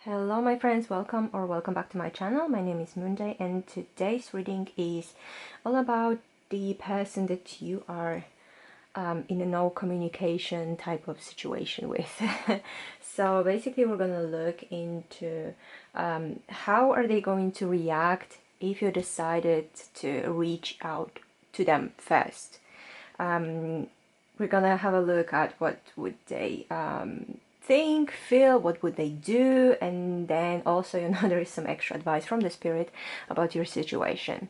Hello my friends, welcome back to my channel. My name is Moonday and today's reading is all about the person that you are in a no communication type of situation with. So basically we're gonna look into how are they going to react if you decided to reach out to them first. We're gonna have a look at what would they think, feel, what would they do, and then also, there is some extra advice from the spirit about your situation.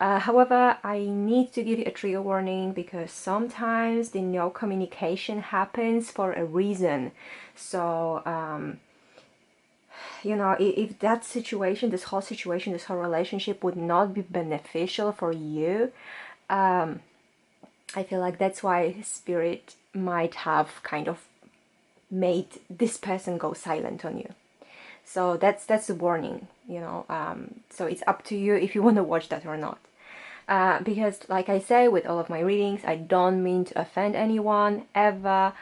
However, I need to give you a trigger warning because sometimes the no communication happens for a reason. So, if that situation, this whole situation, this whole relationship would not be beneficial for you, I feel like that's why spirit might have kind of made this person go silent on you. So that's the warning, so it's up to you if you want to watch that or not. Because like I say with all of my readings, I don't mean to offend anyone ever.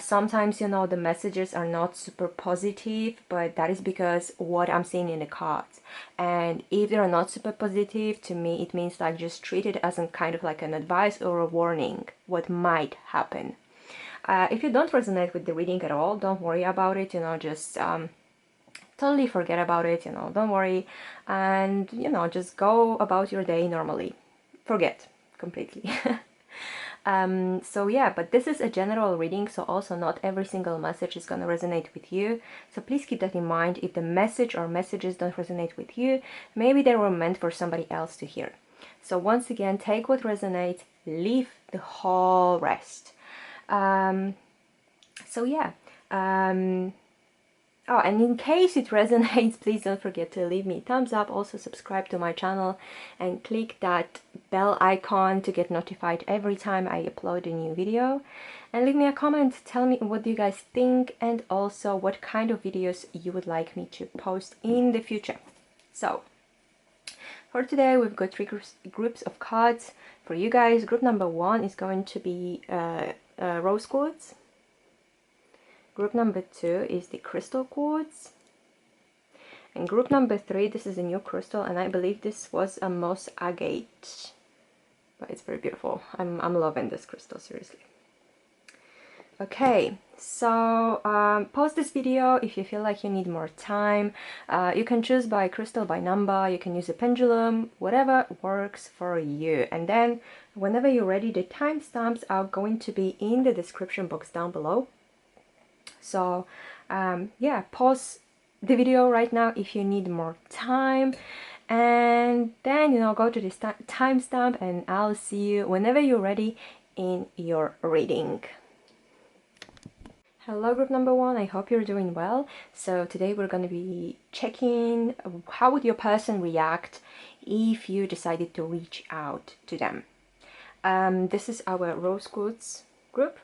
Sometimes the messages are not super positive, but that is because what I'm seeing in the cards. And if they're not super positive, to me it means like just treat it as a kind of like an advice or a warning what might happen. If you don't resonate with the reading at all, don't worry about it, just totally forget about it, don't worry, and just go about your day normally. Forget completely. So yeah, but this is a general reading, so also not every single message is going to resonate with you. So please keep that in mind. If the message or messages don't resonate with you, maybe they were meant for somebody else to hear. So once again, take what resonates, leave the whole rest. So yeah, oh, and in case it resonates, please don't forget to leave me a thumbs up, also subscribe to my channel and click that bell icon to get notified every time I upload a new video, and leave me a comment. Tell me what do you guys think and also what kind of videos you would like me to post in the future. So for today we've got three groups of cards for you guys. Group number one is going to be rose quartz. Group number two is the crystal quartz. And group number three, this is a new crystal, and I believe this was a moss agate. But it's very beautiful. I'm loving this crystal, seriously. Okay, so pause this video if you feel like you need more time. You can choose by crystal, by number, you can use a pendulum, whatever works for you. And then whenever you're ready, the timestamps are going to be in the description box down below. So yeah, pause the video right now if you need more time, and then go to this timestamp, and I'll see you whenever you're ready in your reading. Hello group number one, I hope you're doing well. So today we're going to be checking how would your person react if you decided to reach out to them. This is our rose quartz group.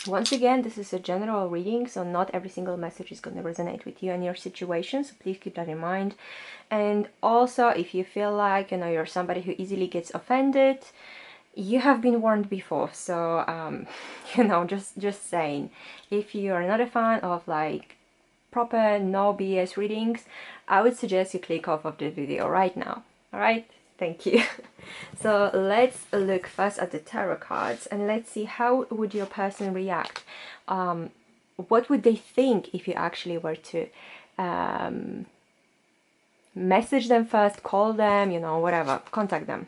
Once again, this is a general reading, so not every single message is going to resonate with you and your situation, so please keep that in mind. And also, if you feel like you're somebody who easily gets offended, you have been warned before. So just saying, if you are not a fan of like proper no BS readings, I would suggest you click off of the video right now. All right, thank you. So let's look first at the tarot cards and let's see how would your person react. What would they think if you actually were to message them first, call them, whatever, contact them.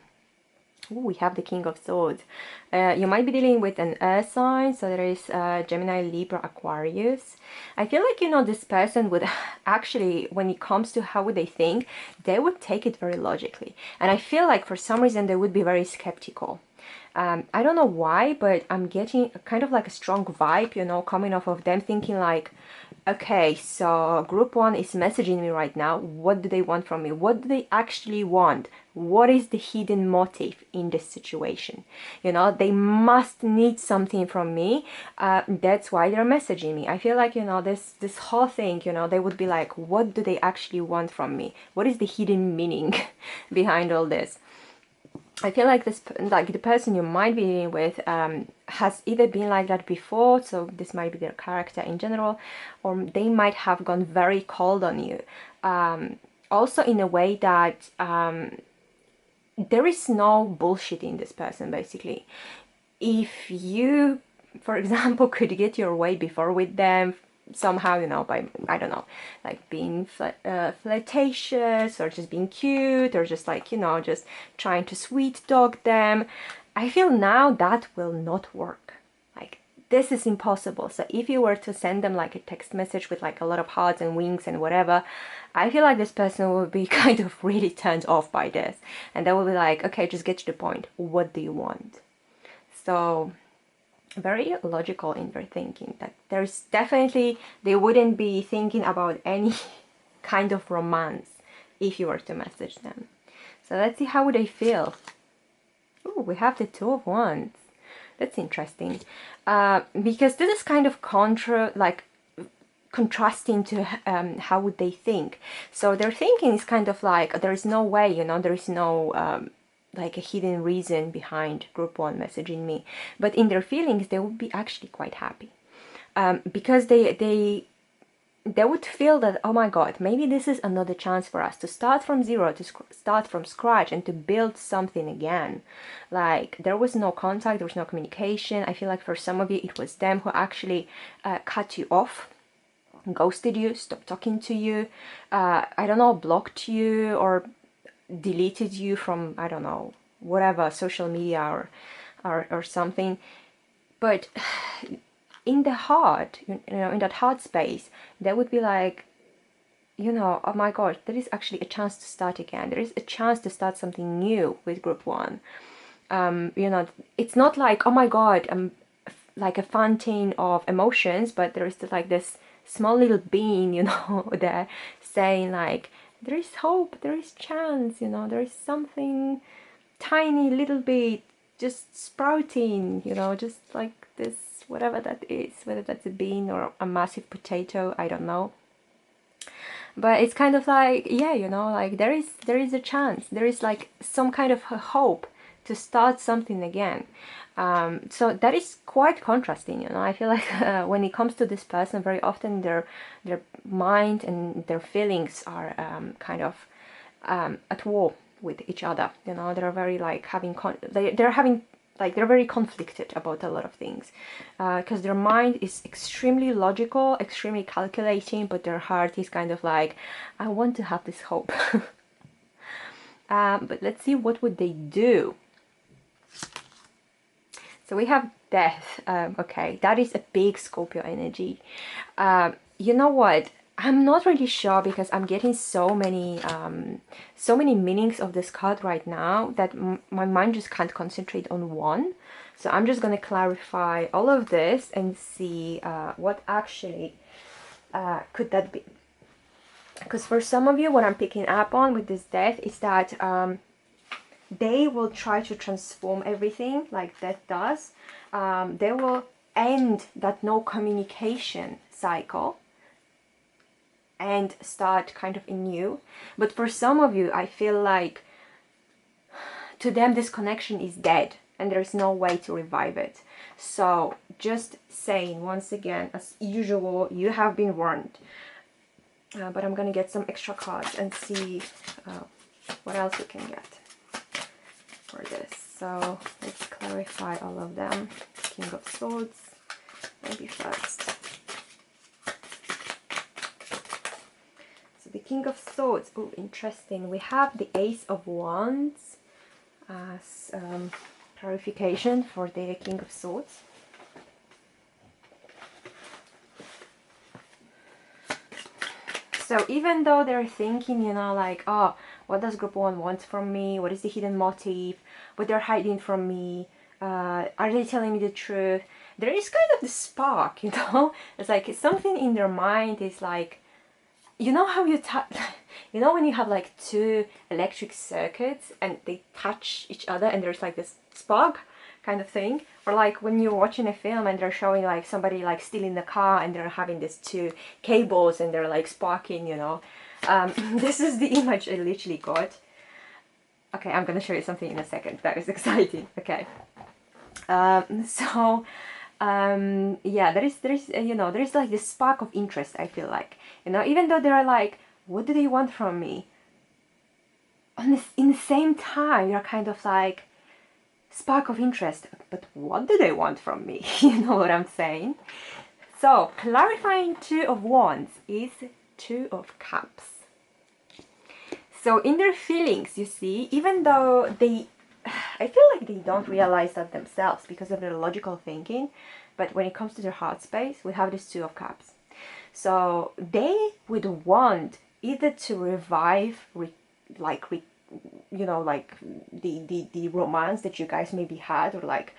Ooh, we have the King of Swords. You might be dealing with an earth sign, so there is Gemini, Libra, Aquarius. I feel like, this person would actually, when it comes to how would they think, they would take it very logically. And I feel like for some reason they would be very skeptical. I don't know why, but I'm getting kind of like a strong vibe, coming off of them thinking like, okay, so group one is messaging me right now. What do they want from me? What do they actually want? What is the hidden motive in this situation? They must need something from me. That's why they're messaging me. I feel like, this whole thing, they would be like, what do they actually want from me? What is the hidden meaning behind all this? I feel like this, like the person you might be dealing with, has either been like that before, so this might be their character in general, or they might have gone very cold on you. Also in a way that there is no bullshit in this person, basically. If you, for example, could get your way before with them, somehow, you know, by, I don't know, like being flirtatious, or just being cute, or just like, you know, just trying to sweet talk them, I feel now that will not work. Like, this is impossible. So if you were to send them like a text message with like a lot of hearts and wings and whatever, I feel like this person will be kind of really turned off by this, and they will be like, okay, just get to the point, what do you want? So very logical in their thinking, that there's definitely, they wouldn't be thinking about any kind of romance if you were to message them. So let's see how they feel. Oh, we have the Two of Wands. That's interesting, because this is kind of contrasting to how would they think. So their thinking is kind of like, there is no way, you know, there is no like a hidden reason behind group one messaging me, but in their feelings they would be actually quite happy, because they would feel that, oh my god, maybe this is another chance for us to start from zero, to start from scratch, and to build something again. Like, there was no contact, there was no communication. I feel like for some of you it was them who actually cut you off, ghosted you, stopped talking to you, I don't know, blocked you, or deleted you from, I don't know, whatever, social media or something. But in the heart, you know, in that heart space, they would be like, you know, oh my god, there is actually a chance to start again. There is a chance to start something new with group one. You know, it's not like, oh my god, I'm like a fountain of emotions, but there is like this small little being, you know, there saying like, there is hope, there is chance, you know, there is something tiny little bit just sprouting, you know, just like this, whatever that is, whether that's a bean or a massive potato, I don't know. But it's kind of like, yeah, you know, like there is a chance, there is like some kind of a hope to start something again. So that is quite contrasting, you know. I feel like when it comes to this person, very often their mind and their feelings are kind of at war with each other, you know. They're very like having they're having like, they're very conflicted about a lot of things, because their mind is extremely logical, extremely calculating, but their heart is kind of like, I want to have this hope. But let's see, what would they do? So we have Death. Okay, that is a big Scorpio energy. You know what? I'm not really sure, because I'm getting so many meanings of this card right now that my mind just can't concentrate on one. So I'm just going to clarify all of this and see what actually could that be. Because for some of you, what I'm picking up on with this Death is that they will try to transform everything like Death does. They will end that no communication cycle and start kind of anew. But for some of you, I feel like to them this connection is dead and there's no way to revive it. So just saying once again, as usual, you have been warned. But I'm gonna get some extra cards and see what else we can get for this. So let's clarify all of them. King of Swords, maybe first. The King of Swords. Oh, interesting. We have the Ace of Wands as clarification for the King of Swords. So even though they're thinking, you know, like, oh, what does group one want from me? What is the hidden motive? What they're hiding from me? Are they telling me the truth? There is kind of the spark, you know? It's like something in their mind is like, you know how you you know when you have like two electric circuits and they touch each other and there's like this spark kind of thing? Or like when you're watching a film and they're showing like somebody like stealing the car and they're having these two cables and they're like sparking, you know. This is the image I literally got. Okay, I'm gonna show you something in a second. That is exciting. Okay. Yeah, there is you know, there is like this spark of interest. I feel like, you know, even though they're like, what do they want from me? In the same time, you're kind of like, spark of interest, but what do they want from me? You know what I'm saying? So clarifying Two of Wands is Two of Cups. So in their feelings, you see, even though they, I feel like they don't realize that themselves because of their logical thinking, but when it comes to their heart space, we have this Two of Cups. So they would want either to revive, you know, like the romance that you guys maybe had, or like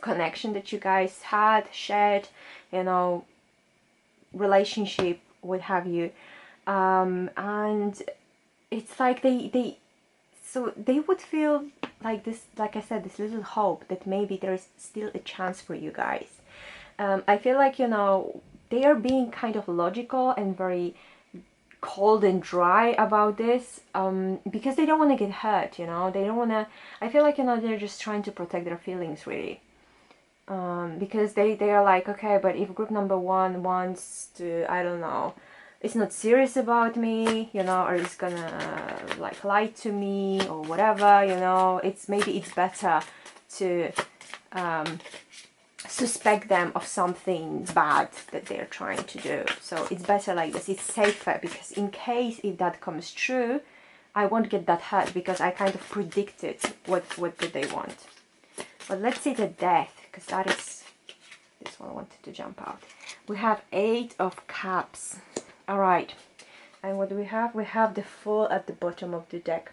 connection that you guys had, shared, you know, relationship, what have you. And it's like so they would feel like this, like I said, this little hope that maybe there's still a chance for you guys. I feel like, you know, they are being kind of logical and very cold and dry about this, because they don't want to get hurt, you know, they don't want to, I feel like, you know, they're just trying to protect their feelings, really. Because they are like, okay, but if group number one wants to, I don't know, it's not serious about me, you know, or is gonna like lie to me or whatever, you know, maybe it's better to suspect them of something bad that they're trying to do. So it's better like this, it's safer, because in case if that comes true, I won't get that hurt because I kind of predicted what did they want. But let's see the Death, because that is this one I wanted to jump out. We have Eight of Cups. All right, and what do we have? We have the Fool at the bottom of the deck.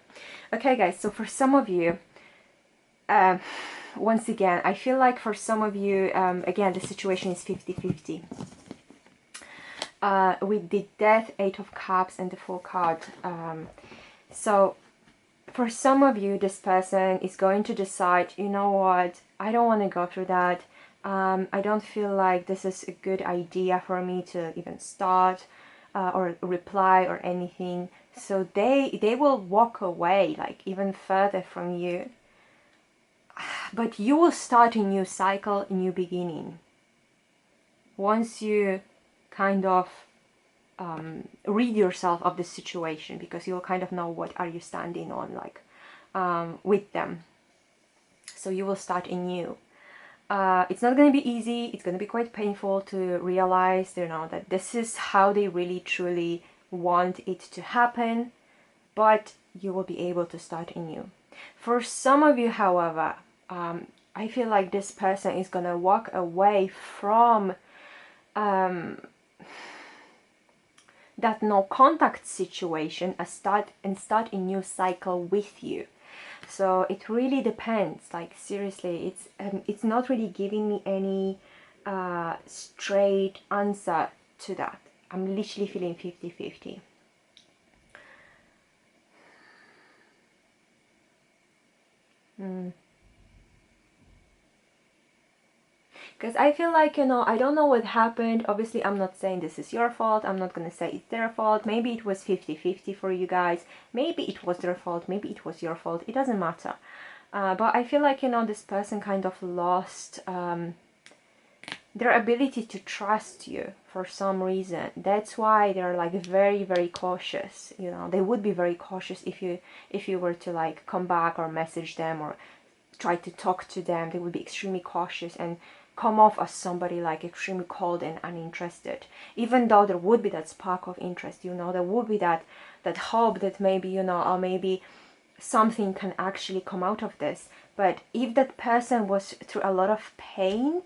Okay, guys, so for some of you, once again, I feel like for some of you, again, the situation is 50-50. With the Death, Eight of Cups, and the Fool card. So for some of you, this person is going to decide, you know what, I don't want to go through that. I don't feel like this is a good idea for me to even start or reply or anything. So they will walk away, like even further from you. But you will start a new cycle, a new beginning. Once you kind of rid yourself of the situation, because you'll kind of know what are you standing on, like with them. So you will start anew. It's not going to be easy. It's going to be quite painful to realize, you know, that this is how they really truly want it to happen, but you will be able to start anew. For some of you, however, I feel like this person is going to walk away from that no contact situation and start a new cycle with you. So it really depends, like seriously, it's not really giving me any straight answer to that. I'm literally feeling 50-50. Because I feel like, you know, I don't know what happened. Obviously, I'm not saying this is your fault. I'm not going to say it's their fault. Maybe it was 50-50 for you guys. Maybe it was their fault. Maybe it was your fault. It doesn't matter. But I feel like, you know, this person kind of lost their ability to trust you for some reason. That's why they're like very, very cautious. You know, they would be very cautious if you were to like come back or message them or try to talk to them. They would be extremely cautious and come off as somebody like extremely cold and uninterested, even though there would be that spark of interest, you know, there would be that hope that maybe, you know, or maybe something can actually come out of this. But if that person was through a lot of pain,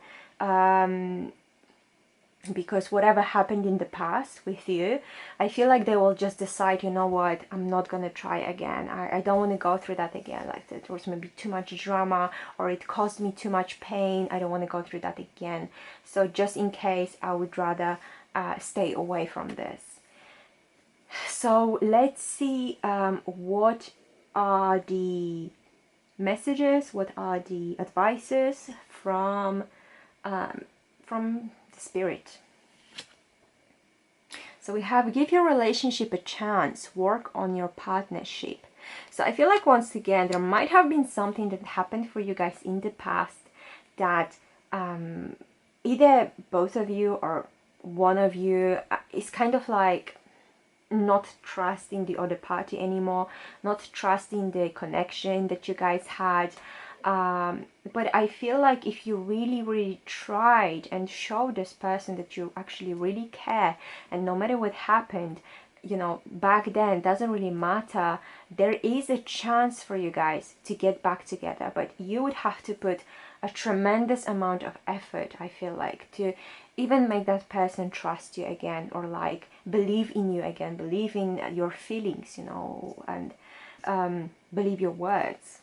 because whatever happened in the past with you, I feel like they will just decide, you know what, I'm not gonna try again. I don't want to go through that again. Like there was maybe too much drama or it caused me too much pain. I don't want to go through that again. So just in case, I would rather stay away from this. So let's see what are the messages, what are the advices from the spirit. So we have give your relationship a chance, work on your partnership. So I feel like once again, there might have been something that happened for you guys in the past that either both of you or one of you is kind of like not trusting the other party anymore, not trusting the connection that you guys had. But I feel like if you really tried and showed this person that you actually really care, and no matter what happened, you know, back then, doesn't really matter, there is a chance for you guys to get back together. But you would have to put a tremendous amount of effort, I feel like, to even make that person trust you again, or like believe in you again, believe in your feelings, you know, and believe your words.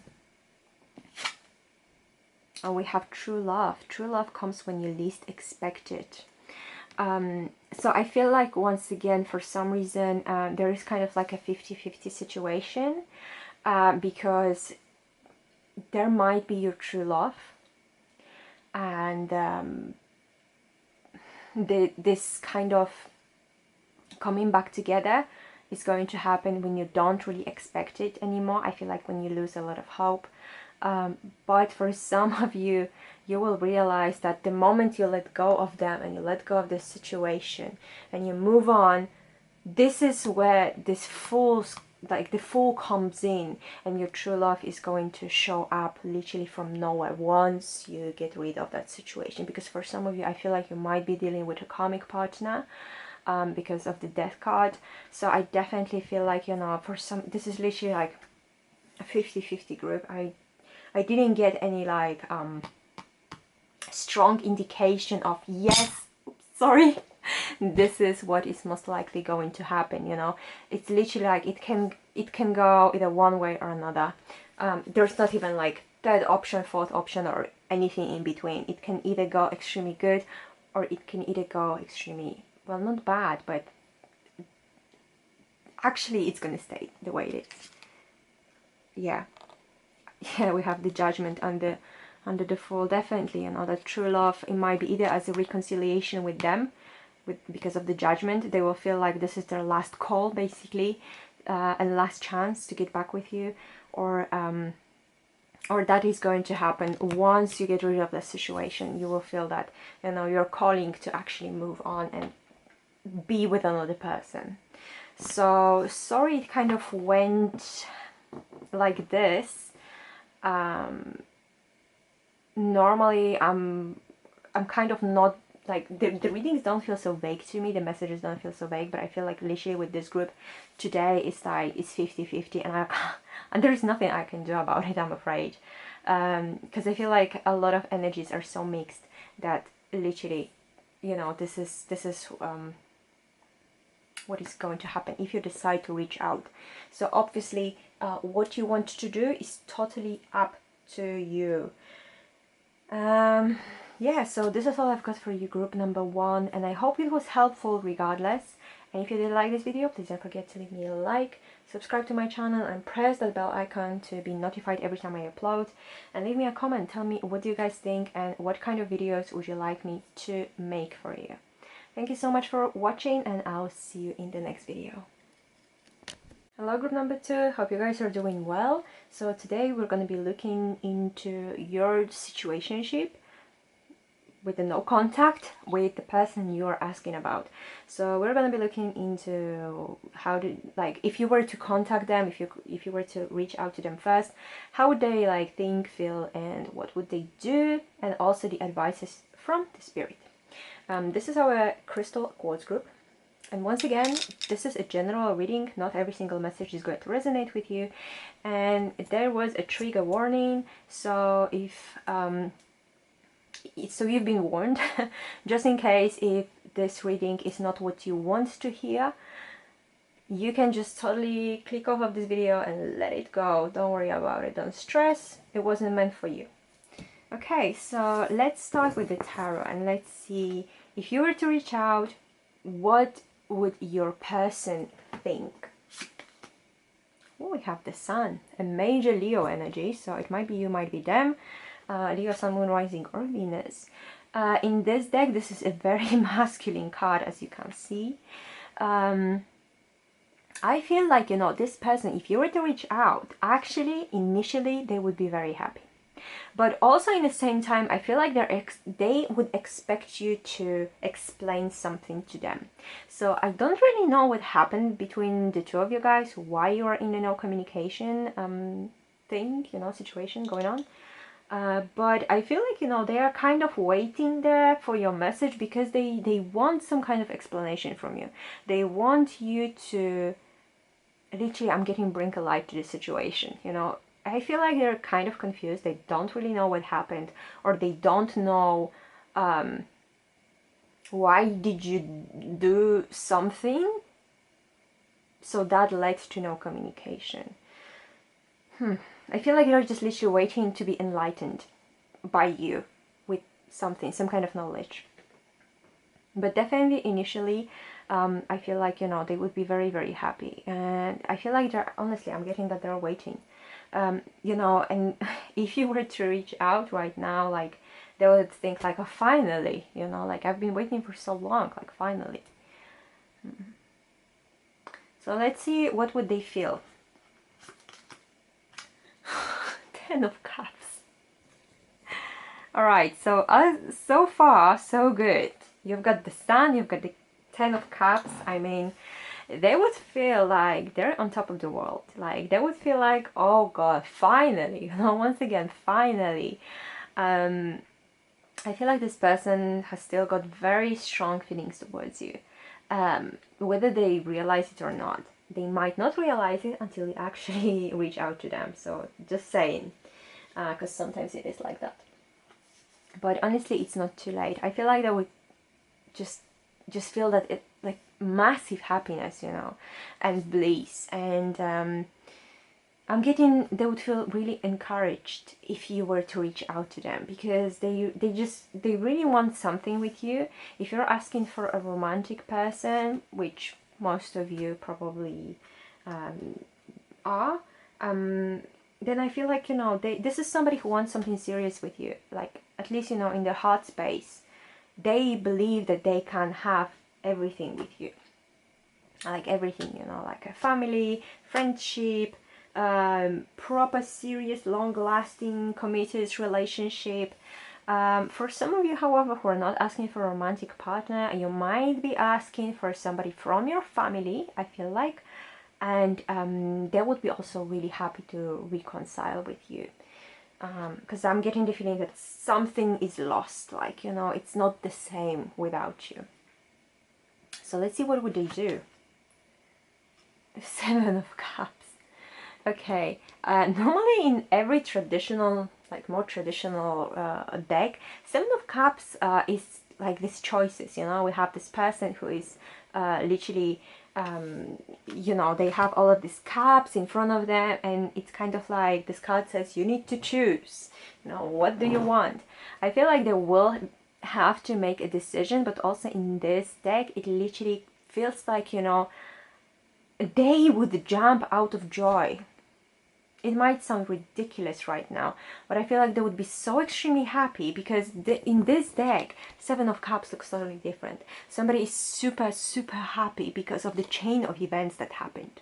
And we have true love. True love comes when you least expect it. So I feel like once again, for some reason, there is kind of like a 50-50 situation, because there might be your true love, and this kind of coming back together is going to happen when you don't really expect it anymore. I feel like when you lose a lot of hope. But for some of you, you will realize that the moment you let go of them and you let go of this situation and you move on, this is where this full, like the full comes in, and your true love is going to show up literally from nowhere once you get rid of that situation. Because for some of you, I feel like you might be dealing with a karmic partner, because of the death card. So I definitely feel like, you know, for some, this is literally like a 50-50 group. I didn't get any like strong indication of yes, sorry, this is what is most likely going to happen, you know. It's literally like it can go either one way or another. There's not even like third option, fourth option, or anything in between. It can either go extremely good, or it can either go extremely, well, not bad, but actually it's gonna stay the way it is. Yeah. Yeah, we have the Judgment under the Fool. Definitely, you know, that true love, it might be either as a reconciliation with them, because of the Judgment. They will feel like this is their last call, basically, and last chance to get back with you, or that is going to happen once you get rid of the situation. You will feel that, you know, you're calling to actually move on and be with another person. So sorry it kind of went like this. Normally I'm kind of not like, the readings don't feel so vague to me, the messages don't feel so vague, but I feel like literally with this group today, it's like it's 50-50, and and there's nothing I can do about it, I'm afraid, because I feel like a lot of energies are so mixed that literally, you know, this is what is going to happen if you decide to reach out. So obviously, what you want to do is totally up to you. Yeah, so this is all I've got for you, group number 1, and I hope it was helpful regardless. And if you did like this video, please don't forget to leave me a like, subscribe to my channel, and press that bell icon to be notified every time I upload. And leave me a comment, tell me what do you guys think and what kind of videos would you like me to make for you. Thank you so much for watching, and I'll see you in the next video. Hello group number 2, hope you guys are doing well. So today we're going to be looking into your situationship with the no contact with the person you are asking about. So we're going to be looking into how to, like, if you were to contact them, if you were to reach out to them first, how would they like think, feel, and what would they do, and also the advices from the spirit. This is our crystal quartz group. And once again, this is a general reading. Not every single message is going to resonate with you. And there was a trigger warning. So if so you've been warned, just in case if this reading is not what you want to hear, you can just totally click off of this video and let it go. Don't worry about it. Don't stress. It wasn't meant for you. Okay, so let's start with the tarot and let's see, if you were to reach out, what would your person think? Oh, we have the Sun, a major Leo energy, so it might be you, might be them. Leo, Sun, Moon, Rising, or Venus. In this deck, this is a very masculine card, as you can see. I feel like, you know, this person, if you were to reach out, actually, initially, they would be very happy. But also in the same time, I feel like they would expect you to explain something to them. So I don't really know what happened between the two of you guys, why you are in a no communication thing, you know, situation going on. But I feel like, you know, they are kind of waiting there for your message because they want some kind of explanation from you. They want you to, literally, I'm getting bring a light to the situation, you know. I feel like they're kind of confused. They don't really know what happened, or they don't know why did you do something, so that led to no communication. I feel like they're just literally waiting to be enlightened by you with something, some kind of knowledge. But definitely initially, I feel like, you know, they would be very, very happy. And I feel like they're, honestly, I'm getting that they're waiting. You know, and if you were to reach out right now, like, they would think like, oh, finally, you know, like, I've been waiting for so long, like, finally. So let's see, what would they feel? 10 of Cups. Alright, so so far, so good. You've got the Sun, you've got the 10 of Cups. I mean, they would feel like they're on top of the world. Like, they would feel like, oh God, finally, you know, once again, finally. I feel like this person has still got very strong feelings towards you. Whether they realize it or not. They might not realize it until you actually reach out to them. So, just saying. Because sometimes it is like that. But honestly, it's not too late. I feel like they would just feel that it, like, massive happiness, you know, and bliss, and I'm getting they would feel really encouraged if you were to reach out to them, because they really want something with you. If you're asking for a romantic person, which most of you probably are, then I feel like, you know, this is somebody who wants something serious with you, like, at least, you know, in their heart space. They believe that they can have everything with you, like everything, you know, like a family, friendship, proper, serious, long-lasting, committed relationship. For some of you, however, who are not asking for a romantic partner, you might be asking for somebody from your family, I feel like, and they would be also really happy to reconcile with you. Because I'm getting the feeling that something is lost, like, you know, it's not the same without you. So let's see, what would they do? 7 of Cups. Okay, normally in every traditional, like more traditional deck, 7 of Cups is like these choices, you know. We have this person who is literally, you know, they have all of these cups in front of them, and it's kind of like this card says you need to choose, you know, what do you want? I feel like they will have to make a decision, but also in this deck, it literally feels like, you know, they would jump out of joy. It might sound ridiculous right now, but I feel like they would be so extremely happy because in this deck, 7 of Cups looks totally different. Somebody is super, super happy because of the chain of events that happened.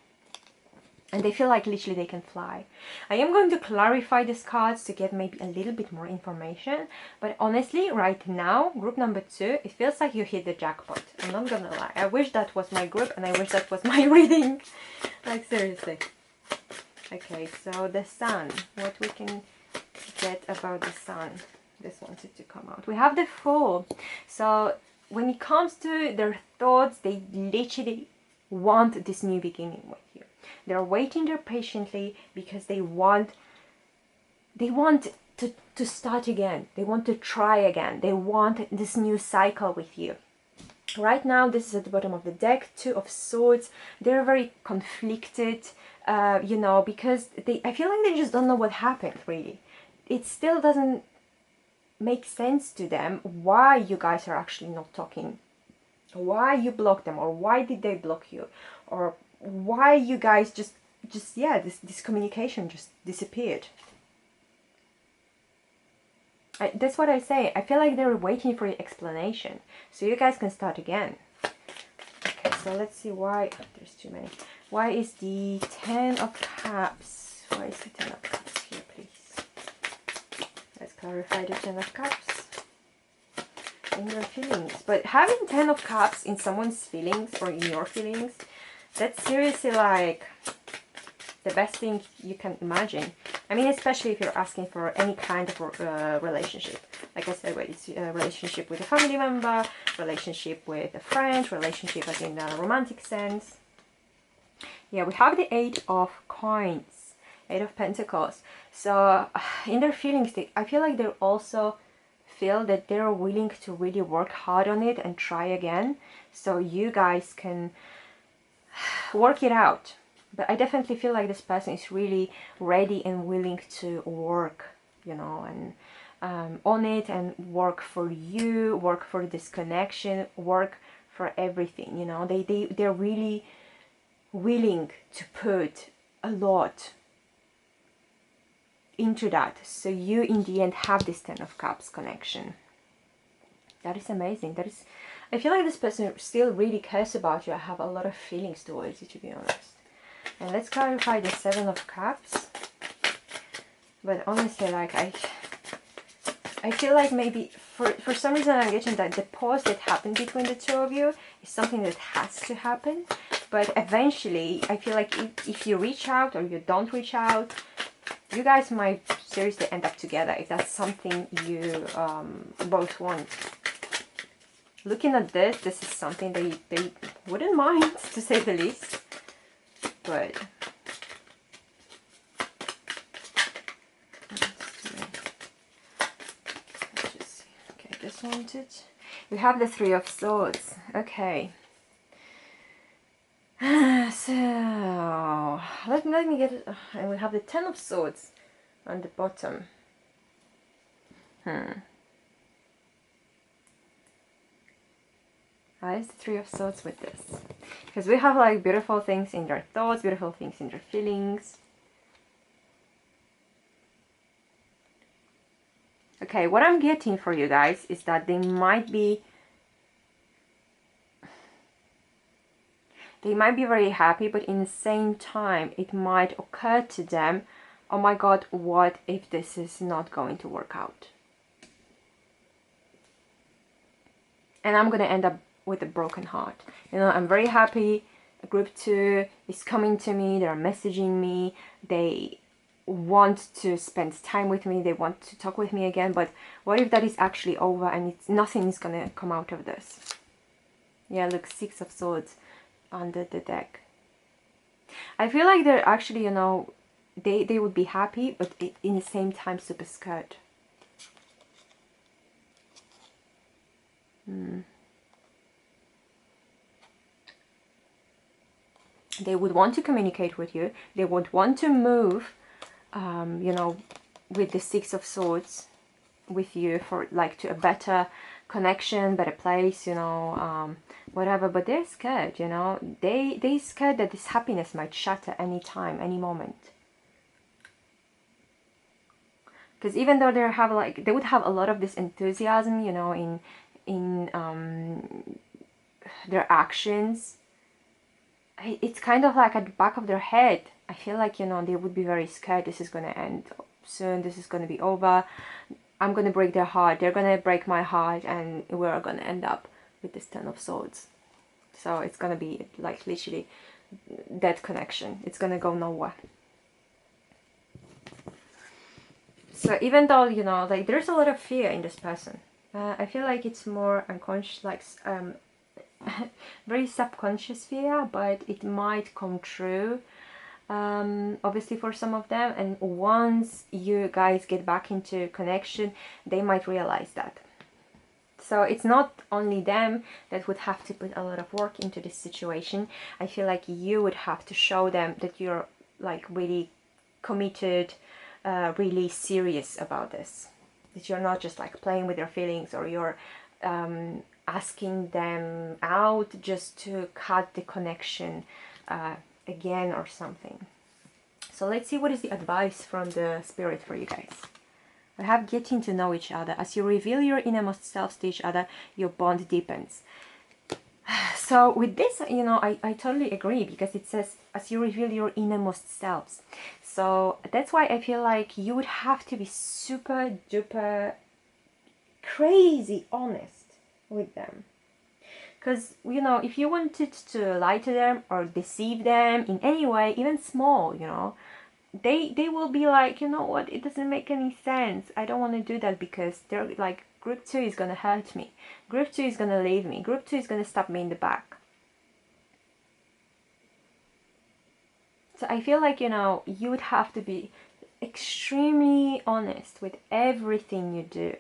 And they feel like literally they can fly. I am going to clarify these cards to get maybe a little bit more information. But honestly, right now, group number 2, it feels like you hit the jackpot. I'm not gonna lie. I wish that was my group and I wish that was my reading. Like, seriously. Okay, so the Sun. What we can get about the Sun. This wanted to come out. We have the Fool. So when it comes to their thoughts, they literally want this new beginning with you. They're waiting there patiently because they want to start again. They want to try again. They want this new cycle with you. Right now, this is at the bottom of the deck, 2 of Swords. They're very conflicted, you know, because I feel like they just don't know what happened, really. It still doesn't make sense to them why you guys are actually not talking, why you blocked them, or why did they block you, or why you guys just yeah, this communication just disappeared. That's what I say. I feel like they're waiting for your explanation. So you guys can start again. Okay, so let's see why. Oh, there's too many. Why is the 10 of Cups? Why is the 10 of Cups here, please? Let's clarify the 10 of Cups in your feelings. But having 10 of Cups in someone's feelings or in your feelings, that's seriously like the best thing you can imagine. I mean, especially if you're asking for any kind of relationship. Like I said, whether it's a relationship with a family member, relationship with a friend, relationship as in a romantic sense. Yeah, we have the 8 of Coins, 8 of Pentacles. So in their feelings, I feel like they also feel that they're willing to really work hard on it and try again. So you guys can work it out. But I definitely feel like this person is really ready and willing to work, you know, and on it, and work for you, work for this connection, work for everything, you know. They're really willing to put a lot into that. So you in the end have this 10 of Cups connection. That is amazing. That is, I feel like this person still really cares about you. I have a lot of feelings towards you, to be honest. And let's clarify the 7 of Cups. But honestly, like I feel like maybe for some reason I'm getting that the pause that happened between the two of you is something that has to happen. But eventually, I feel like if you reach out or you don't reach out, you guys might seriously end up together if that's something you both want. Looking at this is something they wouldn't mind, to say the least. But let's just see. Okay, just wanted. We have the 3 of Swords. Okay. So let me get it. And we have the 10 of Swords on the bottom. Why is the 3 of Swords with this? Because we have like beautiful things in their thoughts, beautiful things in their feelings. Okay, what I'm getting for you guys is that they might be very happy, but in the same time it might occur to them, oh my god, what if this is not going to work out? And I'm gonna end up with a broken heart. You know, I'm very happy. Group 2 is coming to me, they're messaging me, they want to spend time with me, they want to talk with me again, but what if that is actually over and nothing is gonna come out of this? Yeah, look, 6 of Swords under the deck. I feel like they're actually, you know, they would be happy, but in the same time super scared. They would want to communicate with you. They would want to move, you know, with the 6 of Swords with you for like to a better connection, better place, you know, whatever. But they're scared, you know. They scared that this happiness might shatter any time, any moment. Because even though they would have a lot of this enthusiasm, you know, in their actions, it's kind of like at the back of their head. I feel like, you know, they would be very scared. This is going to end soon. This is going to be over. I'm going to break their heart. They're going to break my heart. And we're going to end up with this 10 of Swords. So it's going to be like literally that connection. It's going to go nowhere. So even though, you know, like there's a lot of fear in this person. I feel like it's more unconscious, like very subconscious fear, but it might come true, obviously for some of them. And once you guys get back into connection, they might realize that. So it's not only them that would have to put a lot of work into this situation. I feel like you would have to show them that you're like really committed, really serious about this, that you're not just like playing with their feelings, or you're asking them out just to cut the connection again or something. So let's see what is the advice from the spirit for you guys. We have getting to know each other. As you reveal your innermost selves to each other, your bond deepens. So with this, you know, I totally agree, because it says, as you reveal your innermost selves. So that's why I feel like you would have to be super duper crazy honest with them. Because, you know, if you wanted to lie to them or deceive them in any way, even small, you know, they will be like, you know what, it doesn't make any sense. I don't want to do that, because they're like, group 2 is going to hurt me. Group 2 is going to leave me. Group 2 is going to stab me in the back. So I feel like, you know, you would have to be extremely honest with everything you do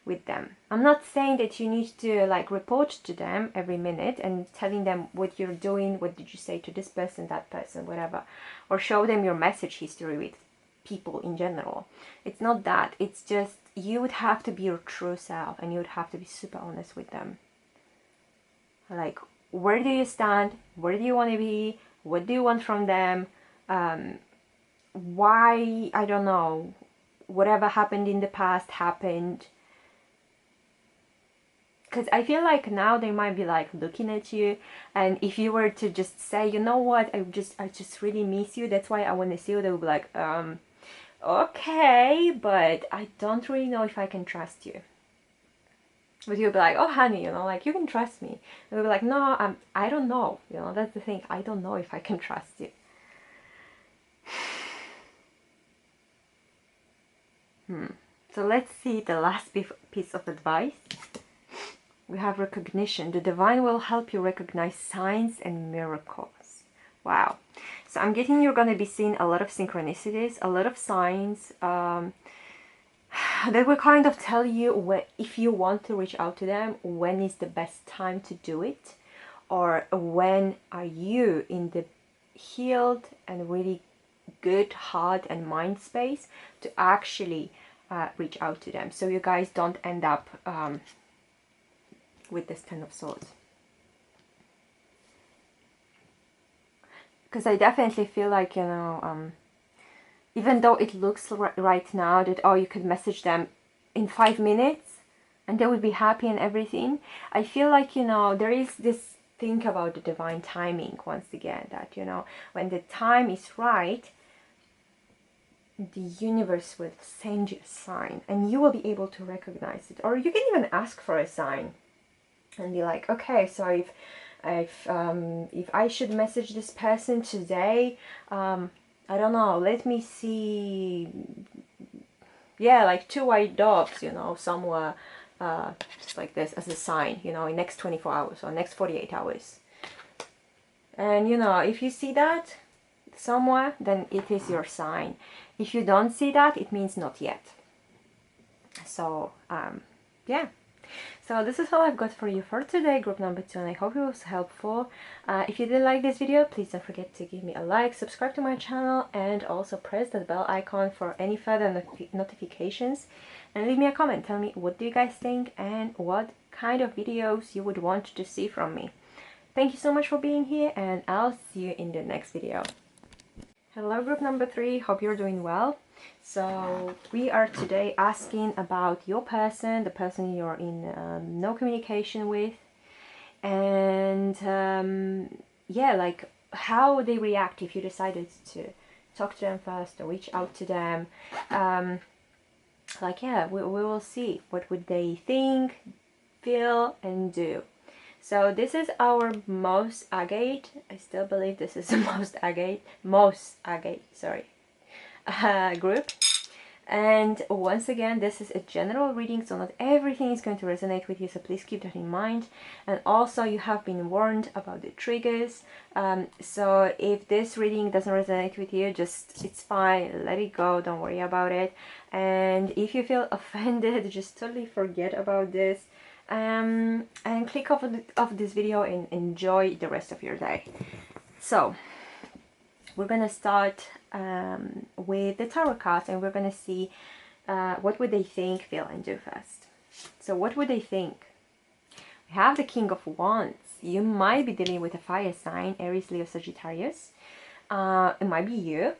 with them. I'm not saying that you need to like report to them every minute and telling them what you're doing, what did you say to this person, that person, whatever, or show them your message history with people in general. It's not that. It's just you would have to be your true self, and you would have to be super honest with them. Like, where do you stand? Where do you want to be? What do you want from them? Why, I don't know, whatever happened in the past happened. Because I feel like now they might be like looking at you, and if you were to just say, you know what, I just really miss you, that's why I want to see you, they would be like, okay, but I don't really know if I can trust you. But you'll be like, oh honey, you know, like, you can trust me. And they'll be like, no, I don't know, you know, that's the thing, I don't know if I can trust you. So let's see the last piece of advice. We have recognition. The divine will help you recognize signs and miracles. Wow. So I'm getting you're going to be seeing a lot of synchronicities, a lot of signs that will kind of tell you if you want to reach out to them, when is the best time to do it, or when are you in the healed and really good heart and mind space to actually reach out to them, so you guys don't end up with this Ten of Swords. Because I definitely feel like, you know, even though it looks right now that, oh, you could message them in 5 minutes and they would be happy and everything, I feel like, you know, there is this thing about the divine timing once again, that, you know, when the time is right, the universe will send you a sign and you will be able to recognize it. Or you can even ask for a sign and be like, okay, so if I should message this person today, I don't know, let me see, yeah, like 2 white doves, you know, somewhere just like this as a sign, you know, in next 24 hours or next 48 hours. And, you know, if you see that somewhere, then it is your sign. If you don't see that, it means not yet. So, yeah. So this is all I've got for you for today, group number 2, and I hope it was helpful. If you did like this video, please don't forget to give me a like, subscribe to my channel, and also press that bell icon for any further notifications. And leave me a comment, tell me what do you guys think and what kind of videos you would want to see from me. Thank you so much for being here, and I'll see you in the next video. Hello group number 3, hope you're doing well. So we are today asking about your person, the person you're in no communication with, and yeah, like how they react if you decided to talk to them first or reach out to them. Like, yeah, we will see what would they think, feel, and do. So this is our most agate. I still believe this is the most agate, group. And once again, this is a general reading, so not everything is going to resonate with you, so please keep that in mind. And also, you have been warned about the triggers, so if this reading doesn't resonate with you, just, it's fine, let it go, don't worry about it. And if you feel offended, just totally forget about this, and click off of this video and enjoy the rest of your day. So we're gonna start with the tarot cards, and we're gonna see what would they think, feel, and do first. So what would they think? We have the King of Wands. You might be dealing with a fire sign, Aries, Leo, Sagittarius. It might be you.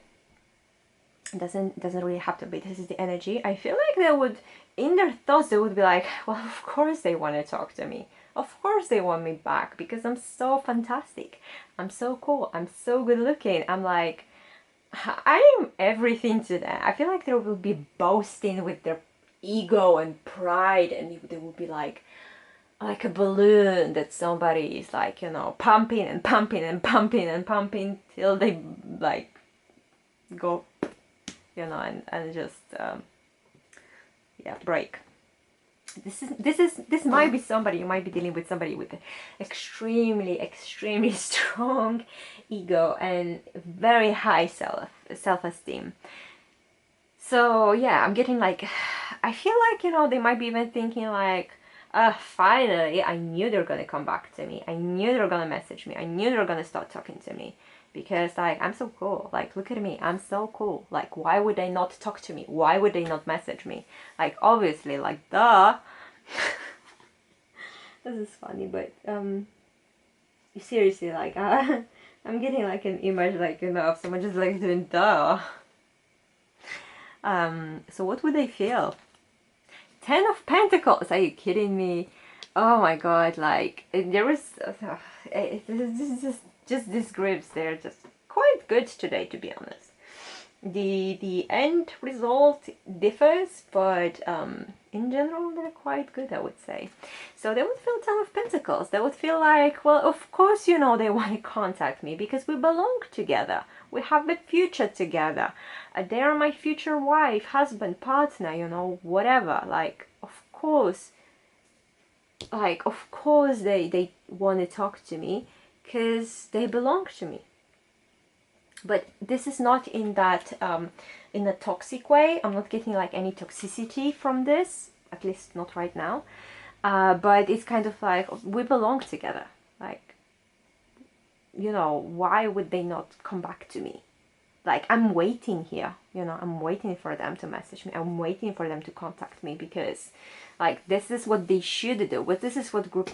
Doesn't really have to be. This is the energy. I feel like they would, in their thoughts, they would be like, well, of course they want to talk to me. Of course they want me back because I'm so fantastic. I'm so cool. I'm so good looking. I'm like, I am everything to them. I feel like they will be boasting with their ego and pride, and they will be like a balloon that somebody is like, you know, pumping and pumping and pumping and pumping till they like go, you know, and just yeah, break. This might be somebody, you might be dealing with somebody with extremely strong ego and very high self-esteem. So yeah, I'm getting like, I feel like, you know, they might be even thinking like, finally, I knew they're gonna come back to me. I knew they're gonna message me. I knew they're gonna start talking to me. Because like, I'm so cool. Like, look at me, I'm so cool. Like, why would they not talk to me? Why would they not message me? Like, obviously, like, duh. This is funny, but seriously, like, I'm getting like an image, like, you know, of someone just like doing duh. So what would they feel? 10 of Pentacles, are you kidding me? Oh my god, like, there was, this grips, they're just quite good today, to be honest. The end result differs, but in general they're quite good, I would say. So they would feel 10 of Pentacles. They would feel like, well, of course, you know, they want to contact me because we belong together. We have the future together. They are my future wife, husband, partner, you know, whatever. Like, of course they want to talk to me because they belong to me. But this is not in that in a toxic way. I'm not getting like any toxicity from this, at least not right now. But it's kind of like, we belong together. Like, you know, why would they not come back to me? Like, I'm waiting here, you know, I'm waiting for them to message me. I'm waiting for them to contact me because, like, this is what they should do. But this is what group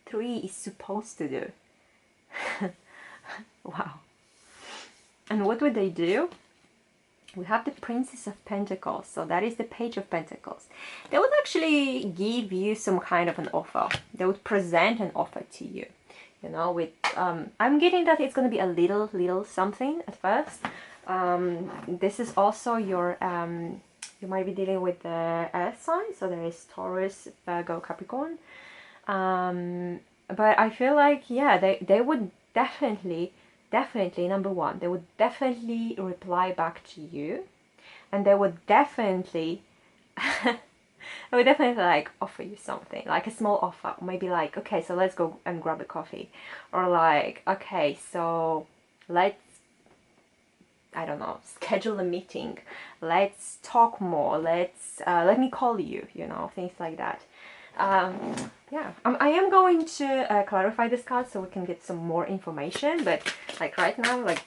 3 is supposed to do. Wow. And what would they do? We have the Princess of Pentacles, so that is the Page of Pentacles. They would actually give you some kind of an offer. They would present an offer to you. You know, with I'm getting that it's going to be a little something at first. This is also your you might be dealing with the earth sign, so there is Taurus, Virgo, Capricorn. But I feel like, yeah, they would definitely, number one, they would definitely reply back to you, and they would definitely I would definitely like offer you something, like a small offer. Maybe like, okay, so let's go and grab a coffee, or like, okay, so let's, I don't know, schedule a meeting, let's talk more, let's let me call you, you know, things like that. Yeah, I am going to clarify this card so we can get some more information, but like right now, like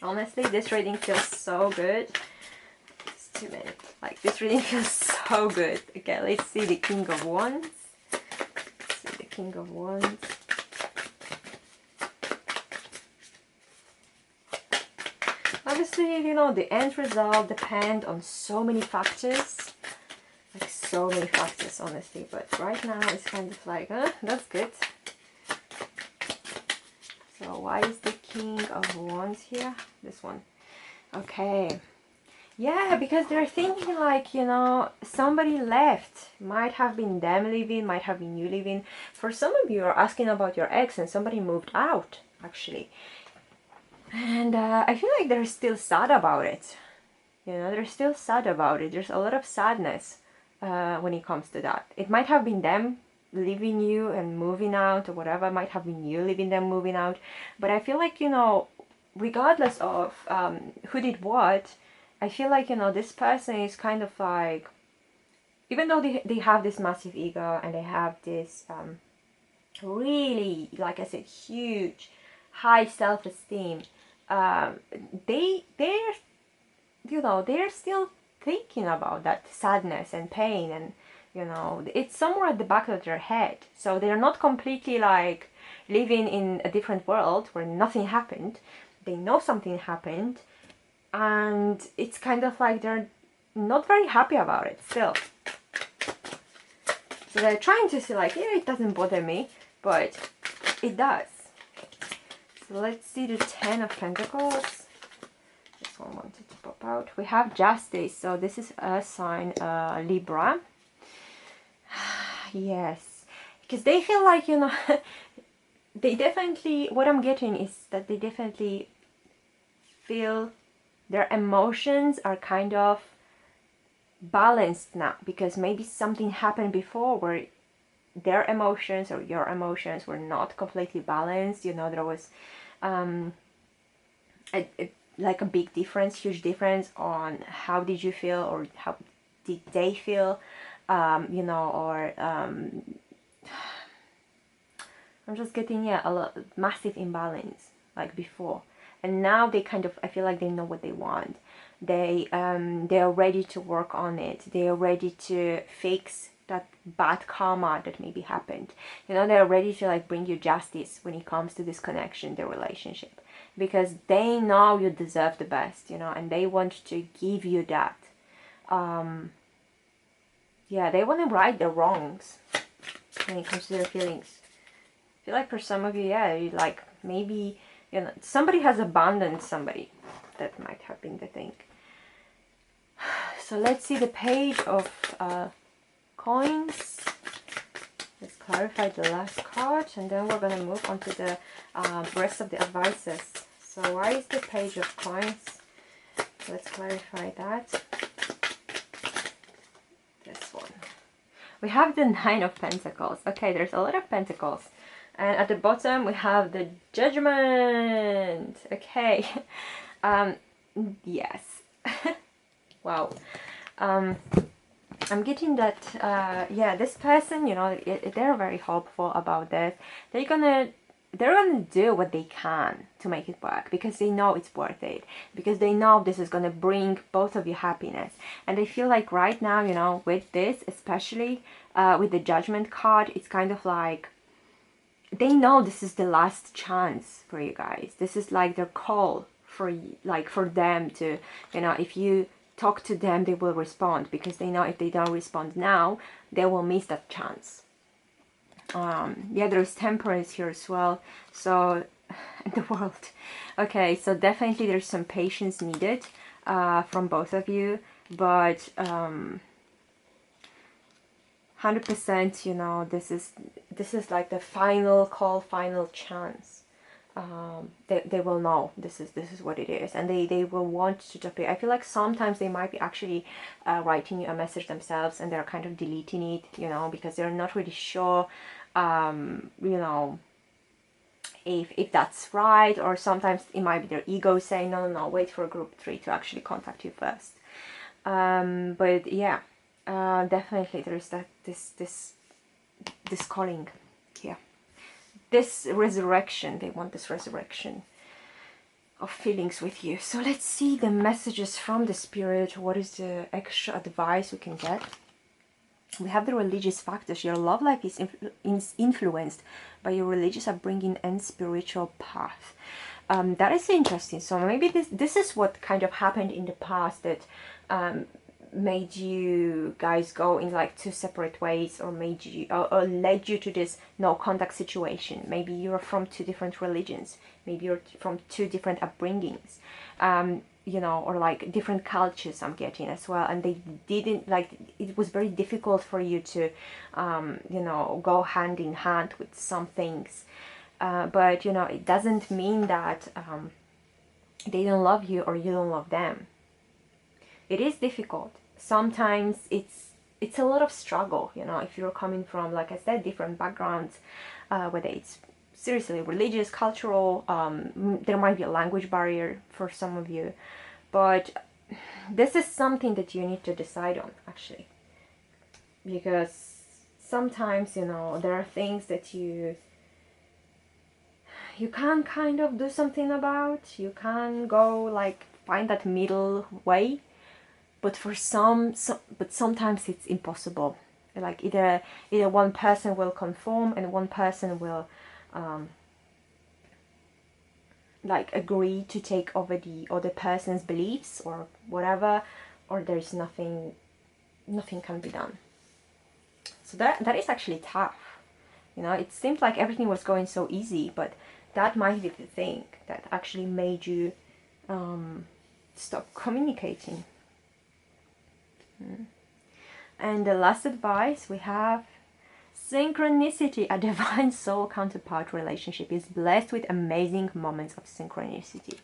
honestly, this reading feels so good. It's too many. Like, this reading feels so good. Okay, let's see the King of Wands. Let's see the King of Wands. Obviously, you know, the end result depends on so many factors. Like, so many factors, honestly. But right now, it's kind of like, that's good. So, why is the King of Wands here? This one. Okay. Yeah, because they're thinking like, you know, somebody left. Might have been them leaving, might have been you leaving. For some of you are asking about your ex and somebody moved out, actually. And I feel like they're still sad about it. You know, they're still sad about it. There's a lot of sadness when it comes to that. It might have been them leaving you and moving out or whatever. It might have been you leaving them, moving out. But I feel like, you know, regardless of who did what, I feel like, you know, this person is kind of like, even though they have this massive ego and they have this really, like I said, huge, high self-esteem, they're, you know, they're still thinking about that sadness and pain, and, you know, it's somewhere at the back of their head. So they're not completely like living in a different world where nothing happened. They know something happened, and it's kind of like they're not very happy about it still. So they're trying to see like, yeah, it doesn't bother me, but it does. So let's see the Ten of Pentacles. This one wanted to pop out. We have Justice, so this is a sign, Libra. Yes, because they feel like, you know, they definitely, what I'm getting is that they definitely feel their emotions are kind of balanced now, because maybe something happened before where their emotions or your emotions were not completely balanced. You know, there was like a big difference, huge difference on how did you feel or how did they feel, you know, or I'm just getting, yeah, a lot, massive imbalance like before. And now they kind of, I feel like they know what they want. They are ready to work on it. They are ready to fix that bad karma that maybe happened. You know, they're ready to like bring you justice when it comes to this connection, the relationship, because they know you deserve the best, you know, and they want to give you that. Yeah, they want to right their wrongs when it comes to their feelings. I feel like for some of you, yeah, you like maybe, you know, somebody has abandoned somebody. That might have been the thing. So let's see the Page of Coins. Let's clarify the last card, and then we're going to move on to the rest of the advices. So why is the Page of Coins? Let's clarify that. This one. We have the Nine of Pentacles. Okay, there's a lot of Pentacles. And at the bottom we have the Judgment. Okay. Yes. Wow. I'm getting that, yeah, this person, you know, they're very hopeful about this. They're gonna do what they can to make it work, because they know it's worth it, because they know this is gonna bring both of you happiness. And I feel like right now, you know, with this, especially with the Judgment card, it's kind of like they know this is the last chance for you guys. This is like their call for you, like for them to, you know, if you talk to them, they will respond, because they know if they don't respond now, they will miss that chance. Yeah, there's Temperance here as well. So the World. Okay, so definitely there's some patience needed from both of you, but 100%, you know, this is like the final call, final chance. They will know this is what it is, and they will want to talk to you. I feel like sometimes they might be actually writing you a message themselves, and they're kind of deleting it, you know, because they're not really sure, you know, if that's right, or sometimes it might be their ego saying no, wait for group 3 to actually contact you first. But yeah, definitely there's that this calling here. This resurrection, they want this resurrection of feelings with you. So let's see the messages from the Spirit. What is the extra advice we can get? We have the religious factors. Your love life is influenced by your religious upbringing and spiritual path. That is interesting. So maybe this is what kind of happened in the past that made you guys go in like two separate ways, or made you or led you to this no contact situation. Maybe you're from two different religions, maybe you're from two different upbringings, you know, or like different cultures I'm getting as well, and they didn't like, it was very difficult for you to you know, go hand in hand with some things, but you know, it doesn't mean that they don't love you or you don't love them. It is difficult. Sometimes it's a lot of struggle, you know, if you're coming from, like I said, different backgrounds, whether it's seriously religious, cultural, there might be a language barrier for some of you, but this is something that you need to decide on, actually, because sometimes, you know, there are things that you can kind of do something about. You can go like find that middle way, but for but sometimes it's impossible. Like either one person will conform and one person will like agree to take over the other person's beliefs or whatever, or there's nothing can be done. So that is actually tough. You know, it seems like everything was going so easy, but that might be the thing that actually made you stop communicating. And the last advice we have: synchronicity. A divine soul counterpart relationship is blessed with amazing moments of synchronicity.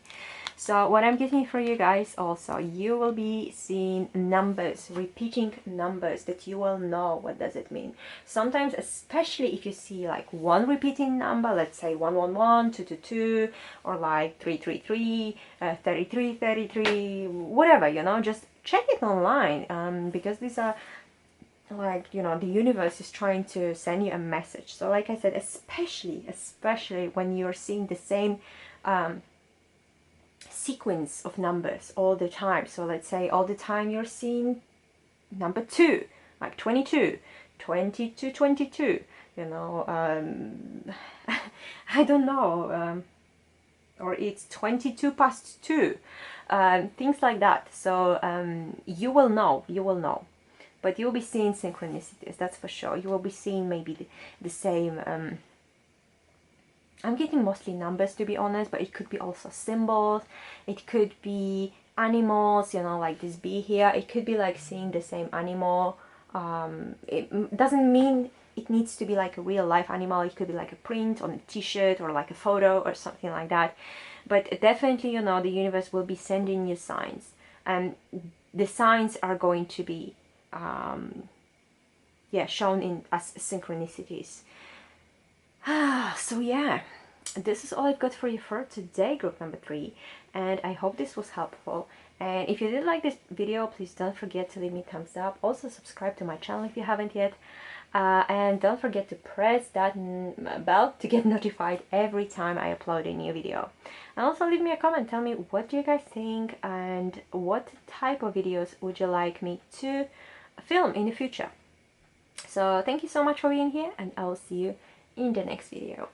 So what I'm getting for you guys also, you will be seeing numbers, repeating numbers that you will know what does it mean. Sometimes, especially if you see like one repeating number, let's say 111, 222, or like 333, 3333, whatever, you know, just check it online, because these are like, you know, the universe is trying to send you a message. So like I said, especially when you're seeing the same sequence of numbers all the time. So let's say all the time you're seeing number 2, like 22, 22, 22, you know, I don't know, or it's 22 past 2, things like that. So you will know, but you'll be seeing synchronicities, that's for sure. You will be seeing maybe the same, I'm getting mostly numbers, to be honest, but it could be also symbols, it could be animals, you know, like this bee here. It could be like seeing the same animal. It doesn't mean it needs to be like a real life animal. It could be like a print on a t-shirt or like a photo or something like that. But definitely, you know, the universe will be sending you signs, and the signs are going to be shown in as synchronicities. So yeah, this is all I've got for you for today, group number 3, and I hope this was helpful. And if you did like this video, please don't forget to leave me a thumbs up. Also subscribe to my channel if you haven't yet, and don't forget to press that bell to get notified every time I upload a new video. And also leave me a comment, tell me what do you guys think and what type of videos would you like me to film in the future. So thank you so much for being here, and I will see you in the next video.